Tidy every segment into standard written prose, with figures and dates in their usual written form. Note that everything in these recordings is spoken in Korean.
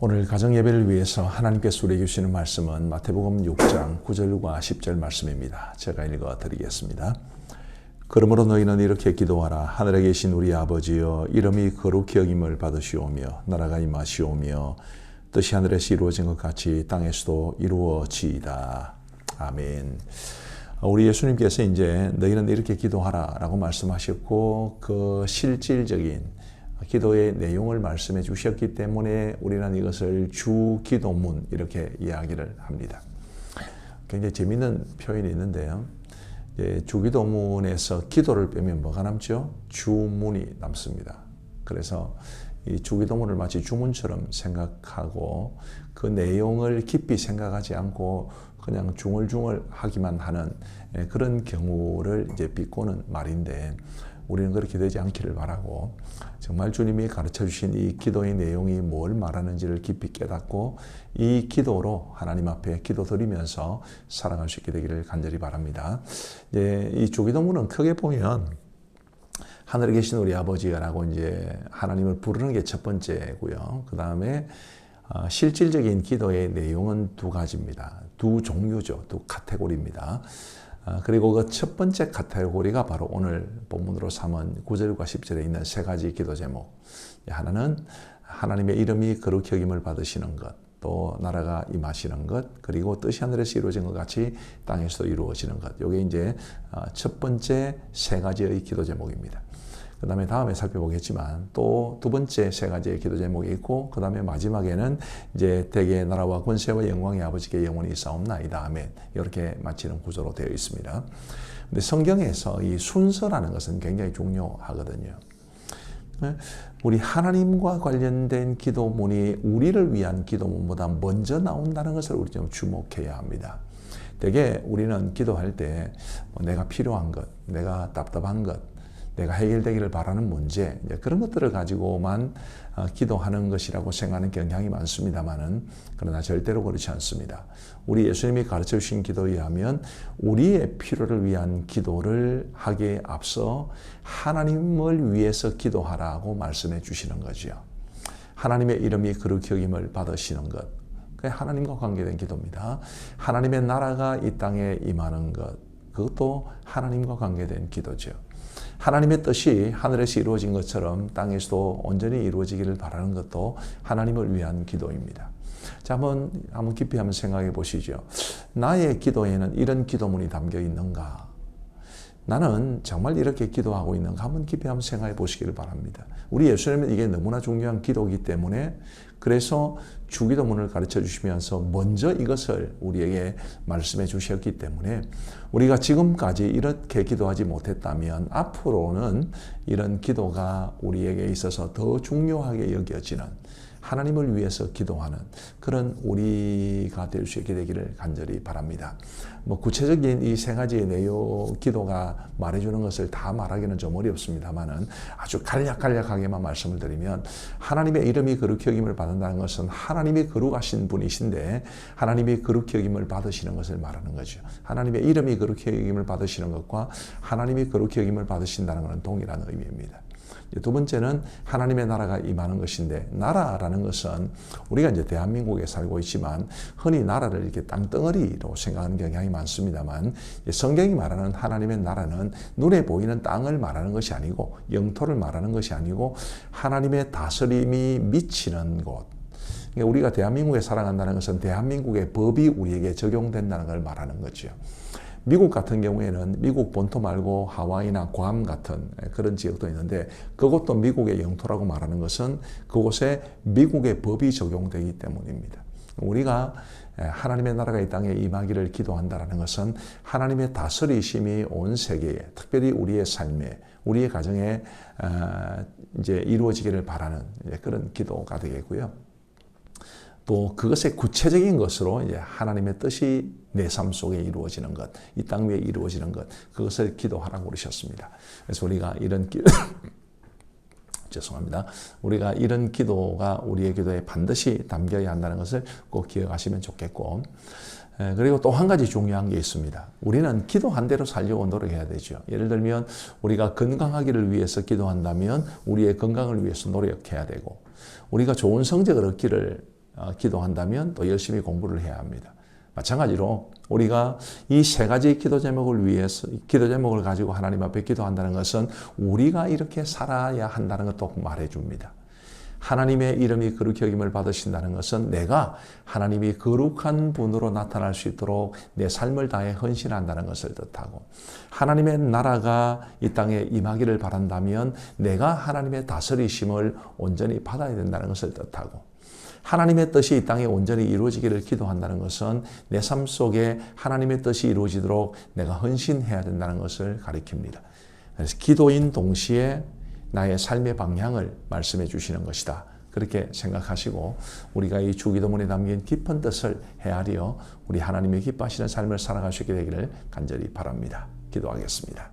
오늘 가정예배를 위해서 하나님께서 우리에게 주시는 말씀은 마태복음 6장 9절과 10절 말씀입니다. 제가 읽어드리겠습니다. 그러므로 너희는 이렇게 기도하라. 하늘에 계신 우리 아버지여, 이름이 거룩히 여김을 받으시오며 나라가 임하시오며 뜻이 하늘에서 이루어진 것 같이 땅에서도 이루어지이다. 아멘. 우리 예수님께서 이제 너희는 이렇게 기도하라 라고 말씀하셨고, 그 실질적인 기도의 내용을 말씀해 주셨기 때문에 우리는 이것을 주기도문 이렇게 이야기를 합니다. 굉장히 재미있는 표현이 있는데요. 주기도문에서 기도를 빼면 뭐가 남죠? 주문이 남습니다. 그래서 이 주기도문을 마치 주문처럼 생각하고 그 내용을 깊이 생각하지 않고 그냥 중얼중얼 하기만 하는 그런 경우를 이제 비꼬는 말인데, 우리는 그렇게 되지 않기를 바라고 정말 주님이 가르쳐 주신 이 기도의 내용이 뭘 말하는지를 깊이 깨닫고 이 기도로 하나님 앞에 기도드리면서 살아갈 수 있게 되기를 간절히 바랍니다. 이 주기도문은 크게 보면 하늘에 계신 우리 아버지라고 이제 하나님을 부르는 게 첫 번째고요. 그 다음에 실질적인 기도의 내용은 두 가지입니다. 두 종류죠. 두 카테고리입니다. 그리고 그 첫 번째 카테고리가 바로 오늘 본문으로 삼은 9절과 10절에 있는 세 가지 기도 제목. 하나는 하나님의 이름이 거룩히 여김을 받으시는 것, 또 나라가 임하시는 것, 그리고 뜻이 하늘에서 이루어진 것 같이 땅에서도 이루어지는 것. 이게 이제 첫 번째 세 가지의 기도 제목입니다. 그 다음에 다음에 살펴보겠지만 또 두 번째 세 가지의 기도 제목이 있고, 그 다음에 마지막에는 이제 대개의 나라와 권세와 영광의 아버지께 영원히 있사옵나이다. 아멘. 이렇게 마치는 구조로 되어 있습니다. 근데 성경에서 이 순서라는 것은 굉장히 중요하거든요. 우리 하나님과 관련된 기도문이 우리를 위한 기도문보다 먼저 나온다는 것을 우리 좀 주목해야 합니다. 대개 우리는 기도할 때 내가 필요한 것, 내가 답답한 것, 내가 해결되기를 바라는 문제, 그런 것들을 가지고만 기도하는 것이라고 생각하는 경향이 많습니다만은, 그러나 절대로 그렇지 않습니다. 우리 예수님이 가르쳐 주신 기도에 의하면 우리의 필요를 위한 기도를 하기에 앞서 하나님을 위해서 기도하라고 말씀해 주시는 거죠. 하나님의 이름이 거룩히 여김을 받으시는 것, 그게 하나님과 관계된 기도입니다. 하나님의 나라가 이 땅에 임하는 것, 그것도 하나님과 관계된 기도죠. 하나님의 뜻이 하늘에서 이루어진 것처럼 땅에서도 온전히 이루어지기를 바라는 것도 하나님을 위한 기도입니다. 자, 한번 깊이 한번 생각해 보시죠. 나의 기도에는 이런 기도문이 담겨 있는가? 나는 정말 이렇게 기도하고 있는가? 한번 깊이 한번 생각해 보시기를 바랍니다. 우리 예수님은 이게 너무나 중요한 기도이기 때문에, 그래서 주기도문을 가르쳐 주시면서 먼저 이것을 우리에게 말씀해 주셨기 때문에, 우리가 지금까지 이렇게 기도하지 못했다면 앞으로는 이런 기도가 우리에게 있어서 더 중요하게 여겨지는, 하나님을 위해서 기도하는 그런 우리가 될 수 있게 되기를 간절히 바랍니다. 구체적인 이 세 가지의 내용, 기도가 말해주는 것을 다 말하기는 좀 어렵습니다만은 아주 간략하게만 말씀을 드리면, 하나님의 이름이 거룩히 여김을 받는다는 것은 하나님이 거룩하신 분이신데 하나님이 거룩히 여김을 받으시는 것을 말하는 거죠. 하나님의 이름이 거룩히 여김을 받으시는 것과 하나님이 거룩히 여김을 받으신다는 것은 동일한 의미입니다. 두 번째는 하나님의 나라가 임하는 것인데, 나라라는 것은 우리가 이제 대한민국에 살고 있지만 흔히 나라를 이렇게 땅덩어리로 생각하는 경향이 많습니다만, 성경이 말하는 하나님의 나라는 눈에 보이는 땅을 말하는 것이 아니고, 영토를 말하는 것이 아니고, 하나님의 다스림이 미치는 곳. 우리가 대한민국에 살아간다는 것은 대한민국의 법이 우리에게 적용된다는 걸 말하는 거죠. 미국 같은 경우에는 미국 본토 말고 하와이나 괌 같은 그런 지역도 있는데, 그것도 미국의 영토라고 말하는 것은 그곳에 미국의 법이 적용되기 때문입니다. 우리가 하나님의 나라가 이 땅에 임하기를 기도한다는 것은 하나님의 다스리심이 온 세계에, 특별히 우리의 삶에, 우리의 가정에 이제 이루어지기를 바라는 그런 기도가 되겠고요. 또 그것의 구체적인 것으로 이제 하나님의 뜻이 내 삶 속에 이루어지는 것, 이 땅 위에 이루어지는 것, 그것을 기도하라고 그러셨습니다. 그래서 우리가 이런 죄송합니다. 우리가 이런 기도가 우리의 기도에 반드시 담겨야 한다는 것을 꼭 기억하시면 좋겠고, 그리고 또 한 가지 중요한 게 있습니다. 우리는 기도한 대로 살려고 노력해야 되죠. 예를 들면 우리가 건강하기를 위해서 기도한다면 우리의 건강을 위해서 노력해야 되고, 우리가 좋은 성적을 얻기를 기도한다면 또 열심히 공부를 해야 합니다. 마찬가지로 우리가 이 세 가지 기도 제목을 위해서, 기도 제목을 가지고 하나님 앞에 기도한다는 것은 우리가 이렇게 살아야 한다는 것도 말해줍니다. 하나님의 이름이 거룩히 여김을 받으신다는 것은 내가 하나님이 거룩한 분으로 나타날 수 있도록 내 삶을 다해 헌신한다는 것을 뜻하고, 하나님의 나라가 이 땅에 임하기를 바란다면 내가 하나님의 다스리심을 온전히 받아야 된다는 것을 뜻하고, 하나님의 뜻이 이 땅에 온전히 이루어지기를 기도한다는 것은 내 삶 속에 하나님의 뜻이 이루어지도록 내가 헌신해야 된다는 것을 가리킵니다. 그래서 기도인 동시에 나의 삶의 방향을 말씀해 주시는 것이다. 그렇게 생각하시고 우리가 이 주기도문에 담긴 깊은 뜻을 헤아려 우리 하나님의 기뻐하시는 삶을 살아갈 수 있게 되기를 간절히 바랍니다. 기도하겠습니다.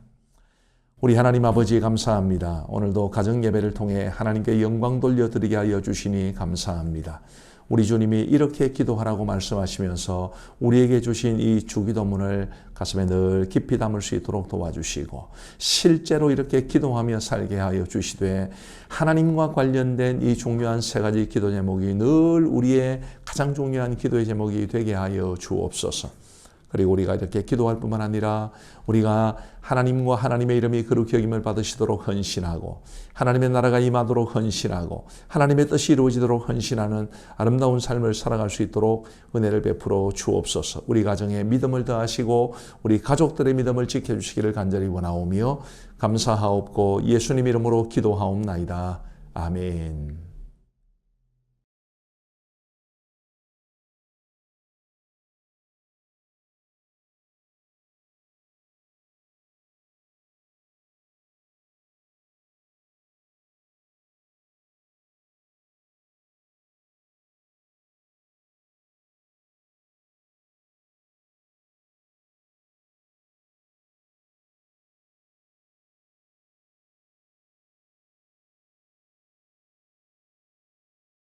우리 하나님 아버지 감사합니다. 오늘도 가정예배를 통해 하나님께 영광 돌려드리게 하여 주시니 감사합니다. 우리 주님이 이렇게 기도하라고 말씀하시면서 우리에게 주신 이 주기도문을 가슴에 늘 깊이 담을 수 있도록 도와주시고, 실제로 이렇게 기도하며 살게 하여 주시되 하나님과 관련된 이 중요한 세 가지 기도 제목이 늘 우리의 가장 중요한 기도의 제목이 되게 하여 주옵소서. 그리고 우리가 이렇게 기도할 뿐만 아니라 우리가 하나님과 하나님의 이름이 거룩히 여김을 받으시도록 헌신하고, 하나님의 나라가 임하도록 헌신하고, 하나님의 뜻이 이루어지도록 헌신하는 아름다운 삶을 살아갈 수 있도록 은혜를 베풀어 주옵소서. 우리 가정에 믿음을 더하시고 우리 가족들의 믿음을 지켜주시기를 간절히 원하오며 감사하옵고 예수님 이름으로 기도하옵나이다. 아멘.